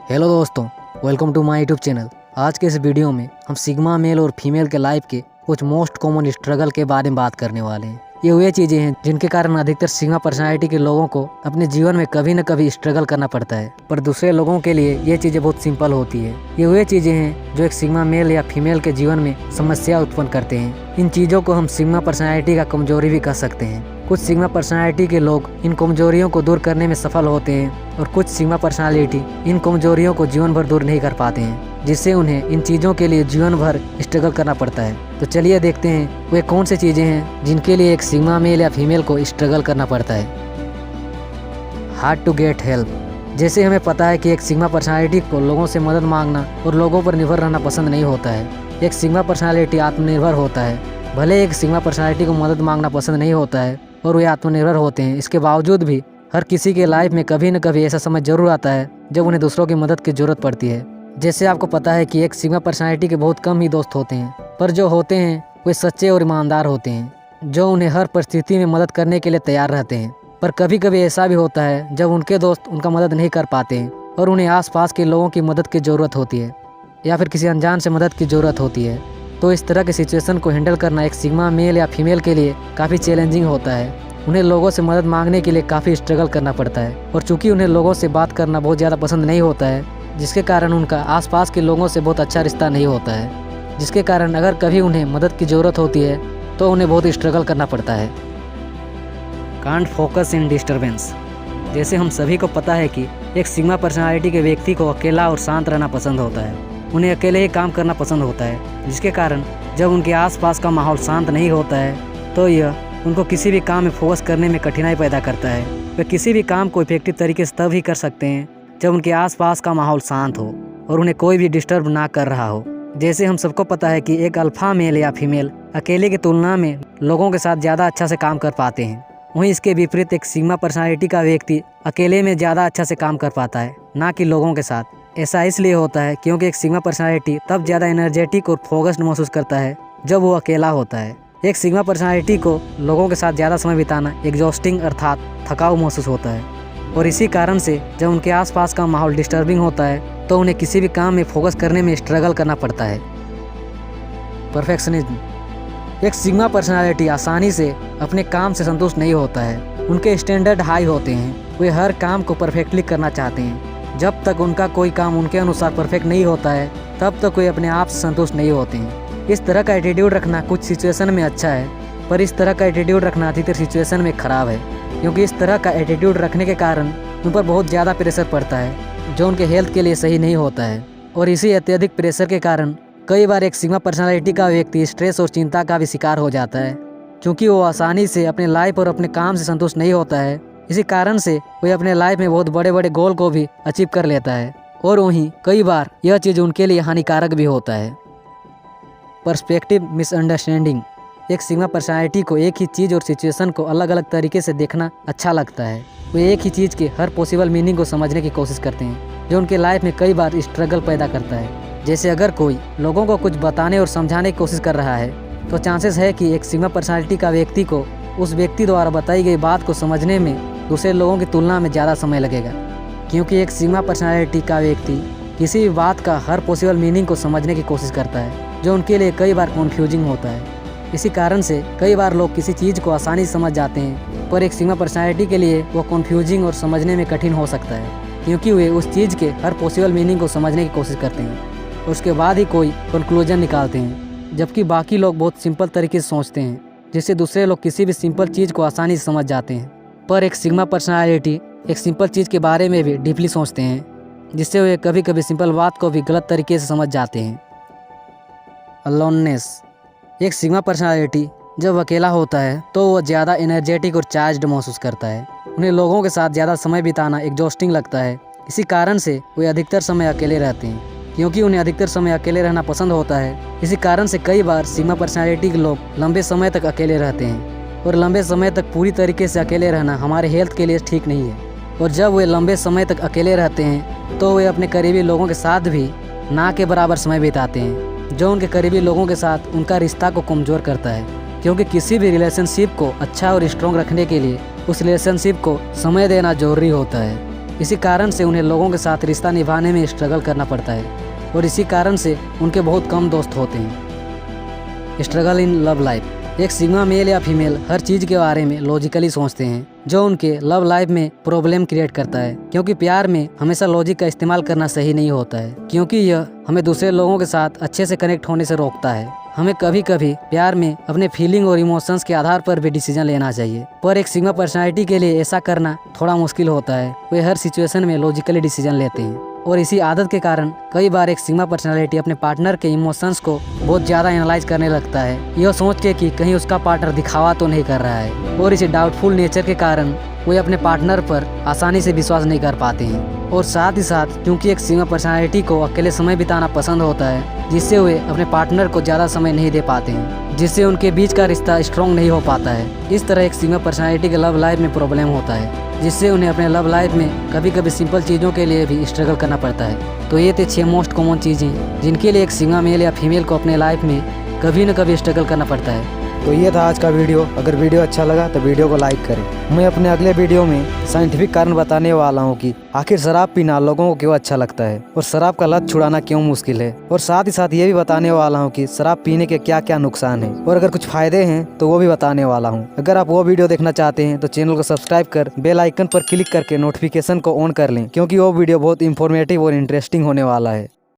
Hello दोस्तों, welcome to my YouTube channel. आज के इस वीडियो में हम सिग्मा मेल और फीमेल के लाइफ के कुछ मोस्ट कॉमन स्ट्रगल के बारे में बात करने वाले हैं। ये वे चीज़ें हैं जिनके कारण अधिकतर सिग्मा पर्सनालिटी के लोगों को अपने जीवन में कभी न कभी स्ट्रगल करना पड़ता है, पर दूसरे लोगों के लिए ये चीज़ें बहुत सिंपल होती है। ये वे चीज़ें हैं जो एक सिग्मा मेल या फीमेल के जीवन में समस्या उत्पन्न करते हैं। इन चीज़ों को हम सिग्मा पर्सनालिटी का कमजोरी भी कह सकते हैं। कुछ सिग्मा पर्सनालिटी के लोग इन कमजोरियों को दूर करने में सफल होते हैं और कुछ सिग्मा पर्सनालिटी इन कमजोरियों को जीवन भर दूर नहीं कर पाते हैं, जिससे उन्हें इन चीज़ों के लिए जीवन भर स्ट्रगल करना पड़ता है। तो चलिए देखते हैं वे कौन सी चीज़ें हैं जिनके लिए एक सिग्मा मेल या फीमेल को स्ट्रगल करना पड़ता है। Hard to get help. जैसे हमें पता है कि एक सिग्मा पर्सनालिटी को लोगों से मदद मांगना और लोगों पर निर्भर रहना पसंद नहीं होता है। एक सिग्मा पर्सनालिटी आत्मनिर्भर होता है। भले एक सिग्मा पर्सनालिटी को मदद मांगना पसंद नहीं होता है और वे आत्मनिर्भर होते हैं, इसके बावजूद भी हर किसी के लाइफ में कभी न कभी ऐसा समय जरूर आता है जब उन्हें दूसरों की मदद की जरूरत पड़ती है। जैसे आपको पता है कि एक सिग्मा पर्सनालिटी के बहुत कम ही दोस्त होते हैं, पर जो होते हैं वे सच्चे और ईमानदार होते हैं, जो उन्हें हर परिस्थिति में मदद करने के लिए तैयार रहते हैं। पर कभी कभी ऐसा भी होता है जब उनके दोस्त उनका मदद नहीं कर पाते हैं और उन्हें आसपास के लोगों की मदद की ज़रूरत होती है या फिर किसी अनजान से मदद की ज़रूरत होती है। तो इस तरह के सिचुएशन को हैंडल करना एक सिग्मा मेल या फीमेल के लिए काफ़ी चैलेंजिंग होता है। उन्हें लोगों से मदद मांगने के लिए काफ़ी स्ट्रगल करना पड़ता है और चूंकि उन्हें लोगों से बात करना बहुत ज़्यादा पसंद नहीं होता है, जिसके कारण उनका आसपास के लोगों से बहुत अच्छा रिश्ता नहीं होता है, जिसके कारण अगर कभी उन्हें मदद की ज़रूरत होती है तो उन्हें बहुत स्ट्रगल करना पड़ता है। Can't focus in disturbance. जैसे हम सभी को पता है कि एक सिग्मा पर्सनालिटी के व्यक्ति को अकेला और शांत रहना पसंद होता है। उन्हें अकेले ही काम करना पसंद होता है, जिसके कारण जब उनके आसपास का माहौल शांत नहीं होता है तो यह उनको किसी भी काम में फोकस करने में कठिनाई पैदा करता है। वे किसी भी काम को इफेक्टिव तरीके से तब ही कर सकते हैं जब उनके आसपास का माहौल शांत हो और उन्हें कोई भी डिस्टर्ब ना कर रहा हो। जैसे हम सबको पता है कि एक अल्फा मेल या फीमेल अकेले की तुलना में लोगों के साथ ज़्यादा अच्छा से काम कर पाते हैं। वहीं इसके विपरीत एक सिग्मा पर्सनालिटी का व्यक्ति अकेले में ज़्यादा अच्छा से काम कर पाता है, ना कि लोगों के साथ। ऐसा इसलिए होता है क्योंकि एक सिग्मा पर्सनालिटी तब ज़्यादा एनर्जेटिक और फोकस्ड महसूस करता है जब वो अकेला होता है। एक सिग्मा पर्सनालिटी को लोगों के साथ ज़्यादा समय बिताना एग्जॉस्टिंग अर्थात थकाऊ महसूस होता है, और इसी कारण से जब उनके आसपास का माहौल डिस्टर्बिंग होता है तो उन्हें किसी भी काम में फोकस करने में स्ट्रगल करना पड़ता है। परफेक्शनिज्म। एक सिग्मा पर्सनालिटी आसानी से अपने काम से संतुष्ट नहीं होता है। उनके स्टैंडर्ड हाई होते हैं। वे हर काम को परफेक्टली करना चाहते हैं। जब तक उनका कोई काम उनके अनुसार परफेक्ट नहीं होता है तब तक वे अपने आप से संतुष्ट नहीं होते हैं। इस तरह का एटीट्यूड रखना कुछ सिचुएशन में अच्छा है, पर इस तरह का एटीट्यूड रखना अधिकतर सिचुएशन में ख़राब है, क्योंकि इस तरह का एटीट्यूड रखने के कारण उन पर बहुत ज़्यादा प्रेशर पड़ता है जो उनके हेल्थ के लिए सही नहीं होता है। और इसी अत्यधिक प्रेशर के कारण कई बार एक सिग्मा पर्सनालिटी का व्यक्ति स्ट्रेस और चिंता का भी शिकार हो जाता है, क्योंकि वो आसानी से अपने लाइफ और अपने काम से संतुष्ट नहीं होता है। इसी कारण से वह अपने लाइफ में बहुत बड़े बड़े गोल को भी अचीव कर लेता है, और वहीं कई बार यह चीज़ उनके लिए हानिकारक भी होता है। Perspective misunderstanding. एक सिग्मा पर्सनालिटी को एक ही चीज़ और सिचुएशन को अलग अलग तरीके से देखना अच्छा लगता है। वे एक ही चीज़ के हर पॉसिबल मीनिंग को समझने की कोशिश करते हैं, जो उनके लाइफ में कई बार स्ट्रगल पैदा करता है। जैसे अगर कोई लोगों को कुछ बताने और समझाने की कोशिश कर रहा है तो चांसेस है कि एक सिग्मा पर्सनालिटी का व्यक्ति को उस व्यक्ति द्वारा बताई गई बात को समझने में दूसरे लोगों की तुलना में ज़्यादा समय लगेगा, क्योंकि एक सिग्मा पर्सनालिटी का व्यक्ति किसी भी बात का हर पॉसिबल मीनिंग को समझने की कोशिश करता है, जो उनके लिए कई बार कन्फ्यूजिंग होता है। इसी कारण से कई बार लोग किसी चीज़ को आसानी से समझ जाते हैं, पर एक सिग्मा पर्सनालिटी के लिए वो कन्फ्यूजिंग और समझने में कठिन हो सकता है, क्योंकि वे उस चीज़ के हर पॉसिबल मीनिंग को समझने की कोशिश करते हैं और उसके बाद ही कोई कंक्लूजन निकालते हैं, जबकि बाकी लोग बहुत सिंपल तरीके से सोचते हैं, जिससे दूसरे लोग किसी भी सिंपल चीज़ को आसानी से समझ जाते हैं। पर एक सिग्मा पर्सनालिटी एक सिंपल चीज़ के बारे में भी डीपली सोचते हैं, जिससे वे कभी कभी सिंपल बात को भी गलत तरीके से समझ जाते हैं। अलोननेस। एक सिग्मा पर्सनालिटी जब अकेला होता है तो वह ज़्यादा एनर्जेटिक और चार्ज्ड महसूस करता है। उन्हें लोगों के साथ ज़्यादा समय बिताना एग्जॉस्टिंग लगता है। इसी कारण से वे अधिकतर समय अकेले रहते हैं, क्योंकि उन्हें अधिकतर समय अकेले रहना पसंद होता है। इसी कारण से कई बार सिग्मा पर्सनालिटी के लोग लंबे समय तक अकेले रहते हैं, और लंबे समय तक पूरी तरीके से अकेले रहना हमारे हेल्थ के लिए ठीक नहीं है। और जब वे लंबे समय तक अकेले रहते हैं तो वे अपने करीबी लोगों के साथ भी ना के बराबर समय बिताते हैं, जो उनके करीबी लोगों के साथ उनका रिश्ता को कमज़ोर करता है, क्योंकि किसी भी रिलेशनशिप को अच्छा और स्ट्रॉन्ग रखने के लिए उस रिलेशनशिप को समय देना जरूरी होता है। इसी कारण से उन्हें लोगों के साथ रिश्ता निभाने में स्ट्रगल करना पड़ता है और इसी कारण से उनके बहुत कम दोस्त होते हैं। Struggle in love life. एक सिग्मा मेल या फीमेल हर चीज़ के बारे में लॉजिकली सोचते हैं, जो उनके लव लाइफ में प्रॉब्लम क्रिएट करता है, क्योंकि प्यार में हमेशा लॉजिक का इस्तेमाल करना सही नहीं होता है, क्योंकि यह हमें दूसरे लोगों के साथ अच्छे से कनेक्ट होने से रोकता है। हमें कभी कभी प्यार में अपने फीलिंग और इमोशंस के आधार पर भी डिसीजन लेना चाहिए, पर एक सिग्मा पर्सनालिटी के लिए ऐसा करना थोड़ा मुश्किल होता है। वे हर सिचुएशन में लॉजिकली डिसीजन लेते हैं और इसी आदत के कारण कई बार एक सिग्मा पर्सनालिटी अपने पार्टनर के इमोशंस को बहुत ज़्यादा एनालाइज करने लगता है, यह सोच के कि कहीं उसका पार्टनर दिखावा तो नहीं कर रहा है, और इसी डाउटफुल नेचर के कारण वे अपने पार्टनर पर आसानी से विश्वास नहीं कर पाते हैं। और साथ ही साथ क्योंकि एक सिग्मा पर्सनालिटी को अकेले समय बिताना पसंद होता है, जिससे वे अपने पार्टनर को ज़्यादा समय नहीं दे पाते हैं, जिससे उनके बीच का रिश्ता स्ट्रॉन्ग नहीं हो पाता है। इस तरह एक सिग्मा पर्सनालिटी के लव लाइफ में प्रॉब्लम होता है, जिससे उन्हें अपने लव लाइफ में कभी कभी सिंपल चीज़ों के लिए भी स्ट्रगल करना पड़ता है। तो ये थे 6 मोस्ट कॉमन चीज़ें जिनके लिए एक सिग्मा मेल या फीमेल को अपने लाइफ में कभी न कभी स्ट्रगल करना पड़ता है। तो ये था आज का वीडियो। अगर वीडियो अच्छा लगा तो वीडियो को लाइक करें। मैं अपने अगले वीडियो में साइंटिफिक कारण बताने वाला हूँ कि आखिर शराब पीना लोगों को क्यों अच्छा लगता है और शराब का लत छुड़ाना क्यों मुश्किल है, और साथ ही साथ ये भी बताने वाला हूँ कि शराब पीने के क्या क्या नुकसान है, और अगर कुछ फायदे हैं तो वो भी बताने वाला हूँ। अगर आप वो वीडियो देखना चाहते हैं तो चैनल को सब्सक्राइब कर बेल आइकन पर क्लिक करके नोटिफिकेशन को ऑन कर लें, क्योंकि वो वीडियो बहुत इंफॉर्मेटिव और इंटरेस्टिंग होने वाला है।